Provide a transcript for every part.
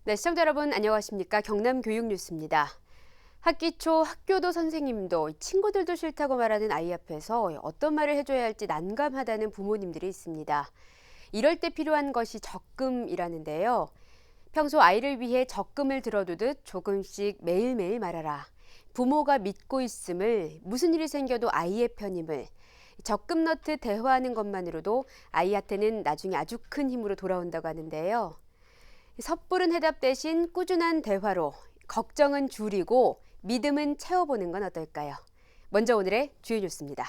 네, 시청자 여러분 안녕하십니까? 경남교육뉴스입니다. 학기 초 학교도 선생님도 친구들도 싫다고 말하는 아이 앞에서 어떤 말을 해줘야 할지 난감하다는 부모님들이 있습니다. 이럴 때 필요한 것이 적금이라는데요. 평소 아이를 위해 적금을 들어두듯 조금씩 매일매일 말하라. 부모가 믿고 있음을, 무슨 일이 생겨도 아이의 편임을, 적금 넣듯 대화하는 것만으로도 아이한테는 나중에 아주 큰 힘으로 돌아온다고 하는데요. 섣부른 해답 대신 꾸준한 대화로 걱정은 줄이고 믿음은 채워보는 건 어떨까요? 먼저 오늘의 주요 뉴스입니다.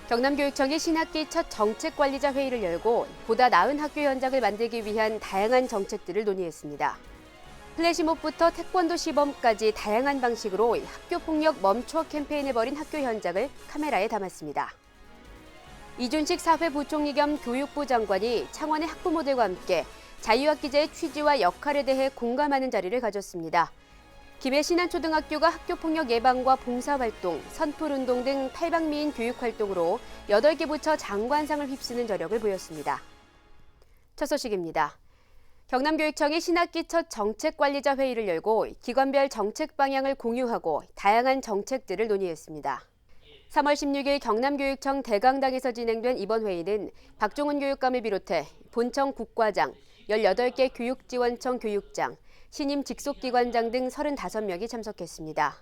경남교육청이 신학기 첫 정책관리자 회의를 열고 보다 나은 학교 현장을 만들기 위한 다양한 정책들을 논의했습니다. 플래시몹부터 태권도 시범까지 다양한 방식으로 학교폭력 멈춰 캠페인을 벌인 학교 현장을 카메라에 담았습니다. 이준식 사회부총리 겸 교육부 장관이 창원의 학부모들과 함께 자유학기제의 취지와 역할에 대해 공감하는 자리를 가졌습니다. 김해 신안초등학교가 학교폭력 예방과 봉사활동, 선풀운동 등 탈방미인 교육활동으로 8개 부처 장관상을 휩쓰는 저력을 보였습니다. 첫 소식입니다. 경남교육청이 신학기 첫 정책관리자 회의를 열고 기관별 정책 방향을 공유하고 다양한 정책들을 논의했습니다. 3월 16일 경남교육청 대강당에서 진행된 이번 회의는 박종훈 교육감을 비롯해 본청 국과장, 18개 교육지원청 교육장, 신임 직속기관장 등 35명이 참석했습니다.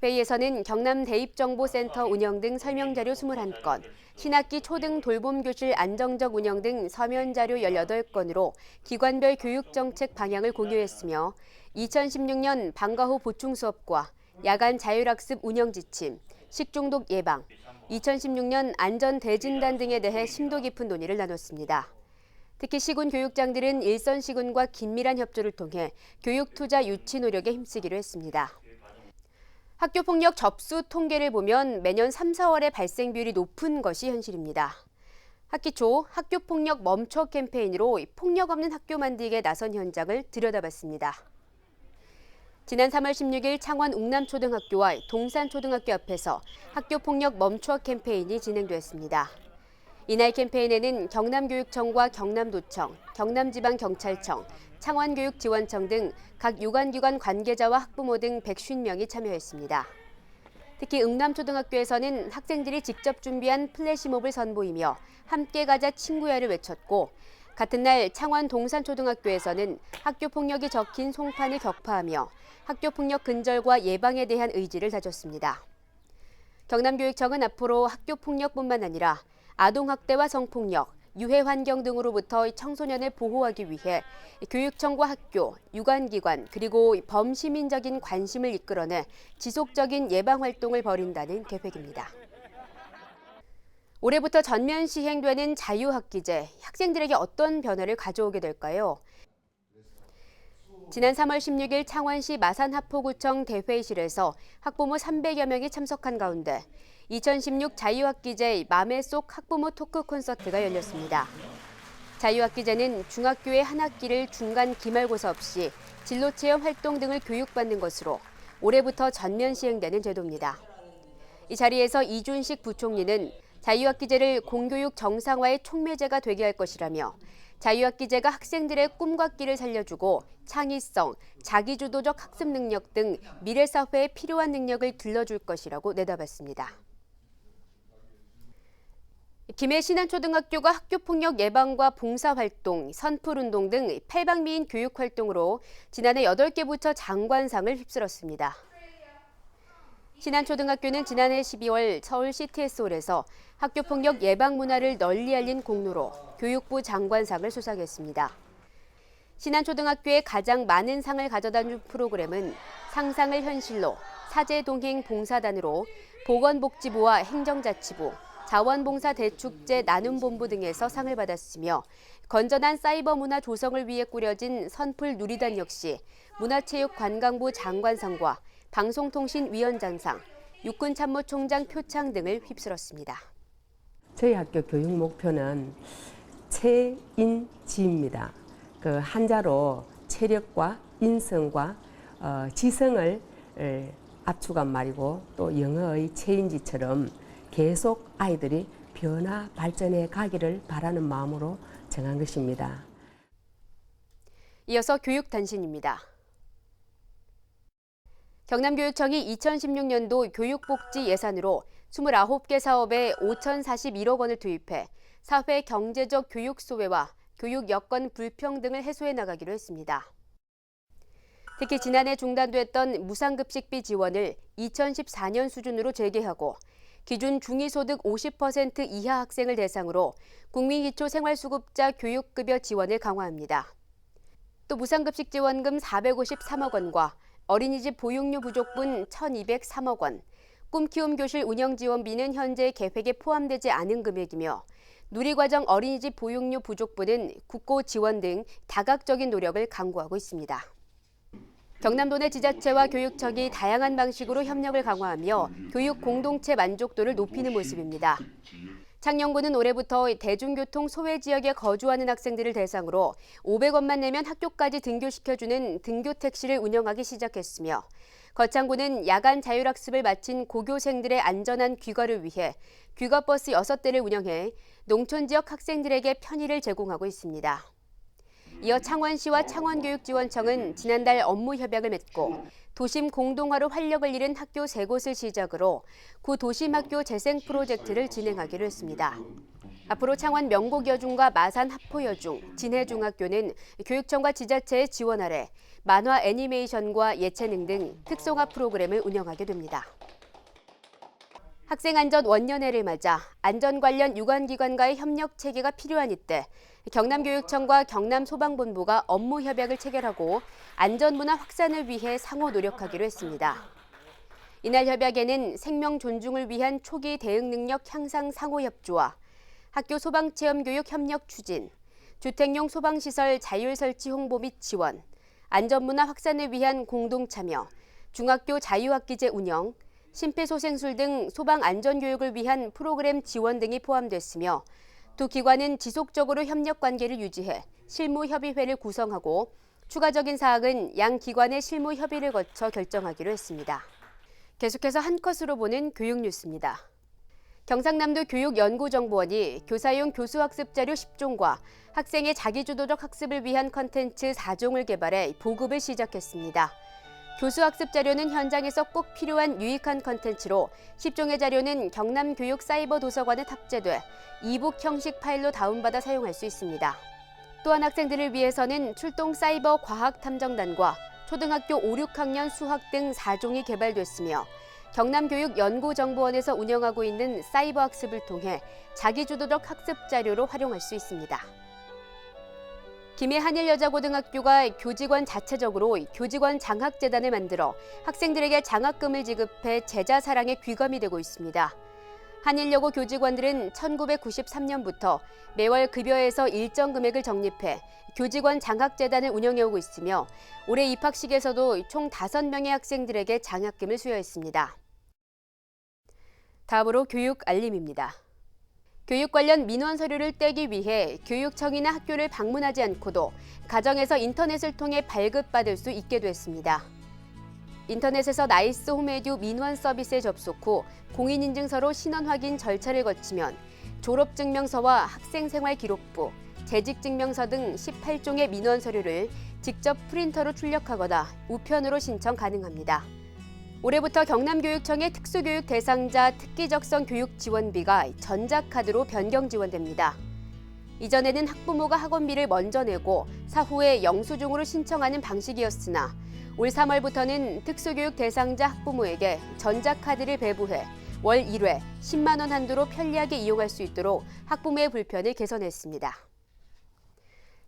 회의에서는 경남 대입정보센터 운영 등 설명자료 21건, 신학기 초등 돌봄교실 안정적 운영 등 서면자료 18건으로 기관별 교육정책 방향을 공유했으며 2016년 방과 후 보충수업과 야간 자율학습 운영 지침, 식중독 예방, 2016년 안전 대진단 등에 대해 심도 깊은 논의를 나눴습니다. 특히 시군 교육장들은 일선 시군과 긴밀한 협조를 통해 교육 투자 유치 노력에 힘쓰기로 했습니다. 학교폭력 접수 통계를 보면 매년 3, 4월에 발생 비율이 높은 것이 현실입니다. 학기 초 학교폭력 멈춰 캠페인으로 폭력 없는 학교 만들기에 나선 현장을 들여다봤습니다. 지난 3월 16일 창원 웅남초등학교와 동산초등학교 앞에서 학교폭력 멈춰 캠페인이 진행됐습니다. 이날 캠페인에는 경남교육청과 경남도청, 경남지방경찰청, 창원교육지원청 등 각 유관기관 관계자와 학부모 등 150명이 참여했습니다. 특히 웅남초등학교에서는 학생들이 직접 준비한 플래시몹을 선보이며 함께 가자 친구야를 외쳤고 같은 날 창원 동산초등학교에서는 학교폭력이 적힌 송판을 격파하며 학교폭력 근절과 예방에 대한 의지를 다졌습니다. 경남교육청은 앞으로 학교폭력뿐만 아니라 아동학대와 성폭력, 유해환경 등으로부터 청소년을 보호하기 위해 교육청과 학교, 유관기관 그리고 범시민적인 관심을 이끌어내 지속적인 예방활동을 벌인다는 계획입니다. 올해부터 전면 시행되는 자유학기제, 학생들에게 어떤 변화를 가져오게 될까요? 지난 3월 16일 창원시 마산하포구청 대회의실에서 학부모 300여 명이 참석한 가운데 2016 자유학기제 맘의 속 학부모 토크 콘서트가 열렸습니다. 자유학기제는 중학교의 한 학기를 중간 기말고사 없이 진로체험 활동 등을 교육받는 것으로 올해부터 전면 시행되는 제도입니다. 이 자리에서 이준식 부총리는 자유학기제를 공교육 정상화의 촉매제가 되게 할 것이라며 자유학기제가 학생들의 꿈과 끼를 살려주고 창의성, 자기주도적 학습 능력 등 미래 사회에 필요한 능력을 길러줄 것이라고 내다봤습니다. 김해 신안초등학교가 학교폭력 예방과 봉사활동, 선풀운동 등 탈방미인 교육활동으로 지난해 8개 부처 장관상을 휩쓸었습니다. 신안초등학교는 지난해 12월 서울 CTS홀에서 학교폭력 예방 문화를 널리 알린 공로로 교육부 장관상을 수상했습니다. 신안초등학교에 가장 많은 상을 가져다 준 프로그램은 상상을 현실로, 사제동행 봉사단으로 보건복지부와 행정자치부, 자원봉사대축제 나눔본부 등에서 상을 받았으며 건전한 사이버 문화 조성을 위해 꾸려진 선풀 누리단 역시 문화체육관광부 장관상과 방송통신위원장상, 육군참모총장 표창 등을 휩쓸었습니다. 저희 학교 교육 목표는 체인지입니다. 그 한자로 체력과 인성과 지성을 압축한 말이고 또 영어의 체인지처럼 계속 아이들이 변화 발전해 가기를 바라는 마음으로 정한 것입니다. 이어서 교육단신입니다. 경남교육청이 2016년도 교육복지 예산으로 29개 사업에 5,041억 원을 투입해 사회 경제적 교육 소외와 교육 여건 불평등을 해소해 나가기로 했습니다. 특히 지난해 중단됐던 무상급식비 지원을 2014년 수준으로 재개하고 기준 중위소득 50% 이하 학생을 대상으로 국민기초생활수급자 교육급여 지원을 강화합니다. 또 무상급식 지원금 453억 원과 어린이집 보육료 부족분 1,203억 원, 꿈키움 교실 운영 지원비는 현재 계획에 포함되지 않은 금액이며 누리과정 어린이집 보육료 부족분은 국고 지원 등 다각적인 노력을 강구하고 있습니다. 경남도 내 지자체와 교육청이 다양한 방식으로 협력을 강화하며 교육 공동체 만족도를 높이는 모습입니다. 창녕구는 올해부터 대중교통 소외 지역에 거주하는 학생들을 대상으로 500원만 내면 학교까지 등교시켜주는 등교택시를 운영하기 시작했으며 거창구는 야간 자율학습을 마친 고교생들의 안전한 귀가를 위해 귀가버스 6대를 운영해 농촌 지역 학생들에게 편의를 제공하고 있습니다. 이어 창원시와 창원교육지원청은 지난달 업무 협약을 맺고 도심 공동화로 활력을 잃은 학교 3곳을 시작으로 구도심학교 재생 프로젝트를 진행하기로 했습니다. 앞으로 창원 명곡여중과 마산 합포여중, 진해중학교는 교육청과 지자체의 지원 아래 만화 애니메이션과 예체능 등 특성화 프로그램을 운영하게 됩니다. 학생안전 원년회를 맞아 안전 관련 유관기관과의 협력 체계가 필요한 이때 경남교육청과 경남소방본부가 업무 협약을 체결하고 안전문화 확산을 위해 상호 노력하기로 했습니다. 이날 협약에는 생명 존중을 위한 초기 대응 능력 향상 상호 협조와 학교 소방체험교육 협력 추진, 주택용 소방시설 자율 설치 홍보 및 지원, 안전문화 확산을 위한 공동참여, 중학교 자유학기제 운영, 심폐소생술 등 소방안전교육을 위한 프로그램 지원 등이 포함됐으며 두 기관은 지속적으로 협력관계를 유지해 실무협의회를 구성하고 추가적인 사항은 양 기관의 실무협의를 거쳐 결정하기로 했습니다. 계속해서 한 컷으로 보는 교육뉴스입니다. 경상남도 교육연구정보원이 교사용 교수학습자료 10종과 학생의 자기주도적 학습을 위한 컨텐츠 4종을 개발해 보급을 시작했습니다. 교수학습 자료는 현장에서 꼭 필요한 유익한 컨텐츠로 10종의 자료는 경남교육사이버도서관에 탑재돼 이북 형식 파일로 다운받아 사용할 수 있습니다. 또한 학생들을 위해서는 출동 사이버 과학탐정단과 초등학교 5, 6학년 수학 등 4종이 개발됐으며 경남교육연구정보원에서 운영하고 있는 사이버 학습을 통해 자기주도적 학습 자료로 활용할 수 있습니다. 김해 한일여자고등학교가 교직원 자체적으로 교직원 장학재단을 만들어 학생들에게 장학금을 지급해 제자 사랑의 귀감이 되고 있습니다. 한일여고 교직원들은 1993년부터 매월 급여에서 일정 금액을 적립해 교직원 장학재단을 운영해오고 있으며 올해 입학식에서도 총 5명의 학생들에게 장학금을 수여했습니다. 다음으로 교육 알림입니다. 교육 관련 민원 서류를 떼기 위해 교육청이나 학교를 방문하지 않고도 가정에서 인터넷을 통해 발급받을 수 있게 됐습니다. 인터넷에서 나이스 홈에듀 민원 서비스에 접속 후 공인인증서로 신원 확인 절차를 거치면 졸업증명서와 학생생활기록부, 재직증명서 등 18종의 민원 서류를 직접 프린터로 출력하거나 우편으로 신청 가능합니다. 올해부터 경남교육청의 특수교육 대상자 특기적성 교육 지원비가 전자카드로 변경 지원됩니다. 이전에는 학부모가 학원비를 먼저 내고 사후에 영수증으로 신청하는 방식이었으나 올 3월부터는 특수교육 대상자 학부모에게 전자카드를 배부해 월 1회 10만 원 한도로 편리하게 이용할 수 있도록 학부모의 불편을 개선했습니다.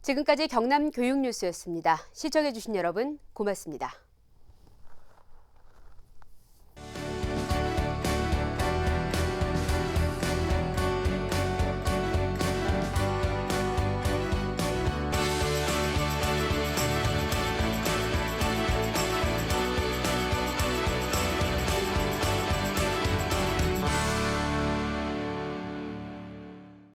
지금까지 경남교육뉴스였습니다. 시청해주신 여러분 고맙습니다.